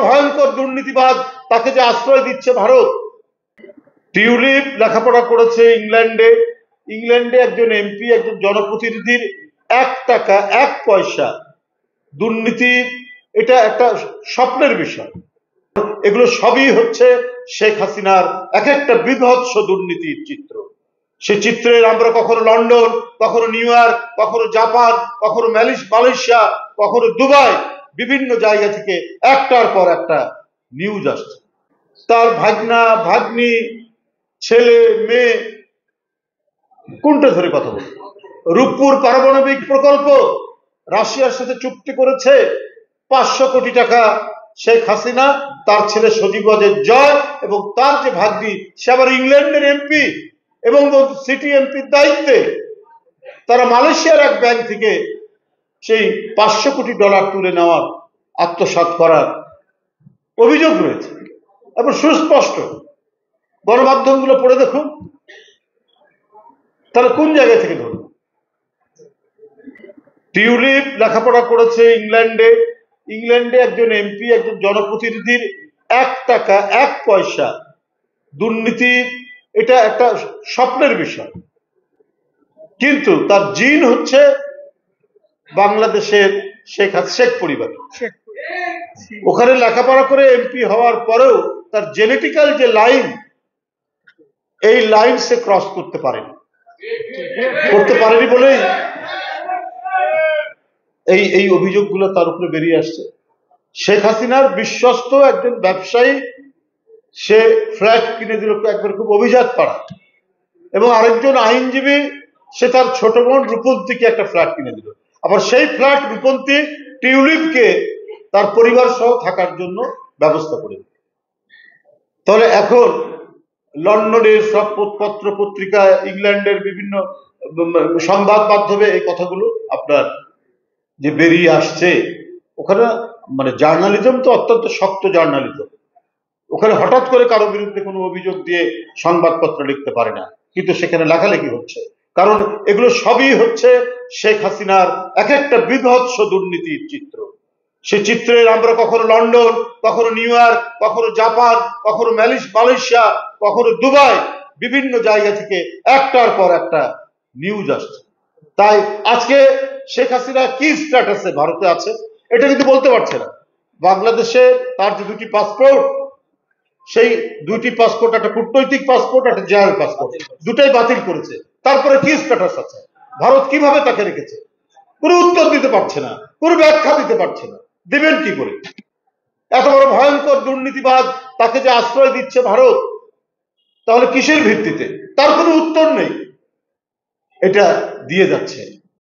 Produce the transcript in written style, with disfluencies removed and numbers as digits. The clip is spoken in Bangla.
ভয়ঙ্কর দুর্নীতিবাদ, তাকে যে আশ্রয় দিচ্ছে ভারত। টিউলিপ লেখাপড়া করেছে ইংল্যান্ডে। ইংল্যান্ডে একজন এমপি, একজন জনপ্রতিনিধির 1 টাকা 1 পয়সা দুর্নীতি, এটা একটা স্বপ্নের বিষয়। এগুলো সবই হচ্ছে শেখ হাসিনার এক একটা বিভৎস দুর্নীতির চিত্র। সে চিত্রের আমরা কখনো লন্ডন, কখনো নিউ ইয়র্ক, কখনো জাপান, কখনো মালয়েশিয়া, কখনো দুবাই, বিভিন্ন জায়গা থেকে একটার পর একটা নিউজ আসছে। তার ভাগনা, ভাগ্নি, ছেলে, মেয়ে, কোনটা ধরে কথা বলবো? রূপপুর পারমাণবিক প্রকল্প রাশিয়ার সাথে চুক্তি করেছে 500 কোটি টাকা শেখ হাসিনা, তার ছেলে সজীব ওয়াজেদ জয় এবং তার যে ভাগ্নি, সে আবার ইংল্যান্ডের এমপি এবং সিটি এমপির দায়িত্বে। তারা মালয়েশিয়ার এক ব্যাংক থেকে সেই 500 কোটি ডলার তুলে নেওয়ার, আত্মসাৎ করার অভিযোগ রয়েছে এবং সুস্পষ্ট। গণমাধ্যমগুলো পড়ে দেখুন, তাহলে কোন জায়গা থেকে ধরুন? টিউলিপ লেখাপড়া করেছে ইংল্যান্ডে। ইংল্যান্ডে একজন এমপি, একজন জনপ্রতিনিধির 1 টাকা 1 পয়সা দুর্নীতি, এটা একটা স্বপ্নের বিষয়। কিন্তু তার জিন হচ্ছে বাংলাদেশের শেখ পরিবার। ওখানে লেখাপড়া করে এমপি হওয়ার পরেও তার জেনেটিক্যাল যে লাইন, এই লাইন সে ক্রস করতে পারেনি বলেই এই অভিযোগগুলো তার উপরে বেরিয়ে আসছে। শেখ হাসিনার বিশ্বস্ত একজন ব্যবসায়ী, সে ফ্ল্যাট কিনে দিল একবার খুব অভিজাত পাড়া, এবং আরেকজন আইনজীবী, সে তার ছোট বোন রূপন্তীকে একটা ফ্ল্যাট কিনে দিল। আবার সেই ফ্ল্যাট রূপন্তী টিউলিপকে তার পরিবার সহ থাকার জন্য ব্যবস্থা করে দিল। তাহলে এখন লন্ডনের সব পত্র পত্রিকা, ইংল্যান্ডের বিভিন্ন সংবাদ মাধ্যমে এই কথাগুলো আপনার যে বেরিয়ে আসছে, ওখানে মানে জার্নালিজম তো অত্যন্ত শক্ত জার্নালিজম। ওখানে হঠাৎ করে কারো বিরুদ্ধে কোনো অভিযোগ দিয়ে সংবাদপত্র লিখতে পারে না, কিন্তু সেখানে লেখালেখি হচ্ছে, কারণ এগুলো সবই হচ্ছে শেখ হাসিনার এক একটা বিভৎস দুর্নীতির চিত্র। সে চিত্রের আমরা কখনো লন্ডন, কখনো নিউ ইয়র্ক, কখনো জাপান, কখনো মালয়েশিয়া, কখনো দুবাই, বিভিন্ন জায়গা থেকে একটার পর একটা নিউজ আসছে। তাই আজকে শেখ হাসিনা কি স্ট্যাটাসে ভারতে আছে এটা কিন্তু বলতে পারছে না। বাংলাদেশে তার যে 2টি পাসপোর্ট, সেই 2টি পাসপোর্ট, একটা কূটনৈতিক পাসপোর্ট, একটা জেনারেল পাসপোর্ট, দুটাই বাতিল করেছে। তারপরে কি স্ট্যাটাস আছে? ভারত কিভাবে তাকে রেখেছে? কোনো উত্তর দিতে পারছে না, কোনো ব্যাখ্যা দিতে পারছে না। দেবেন কি করে? এত বড় ভয়ঙ্কর দুর্নীতিবাদ, তাকে যে আশ্রয় দিচ্ছে ভারত, তাহলে কিসের ভিত্তিতে? তার কোনো উত্তর নেই। এটা দিয়ে যাচ্ছে।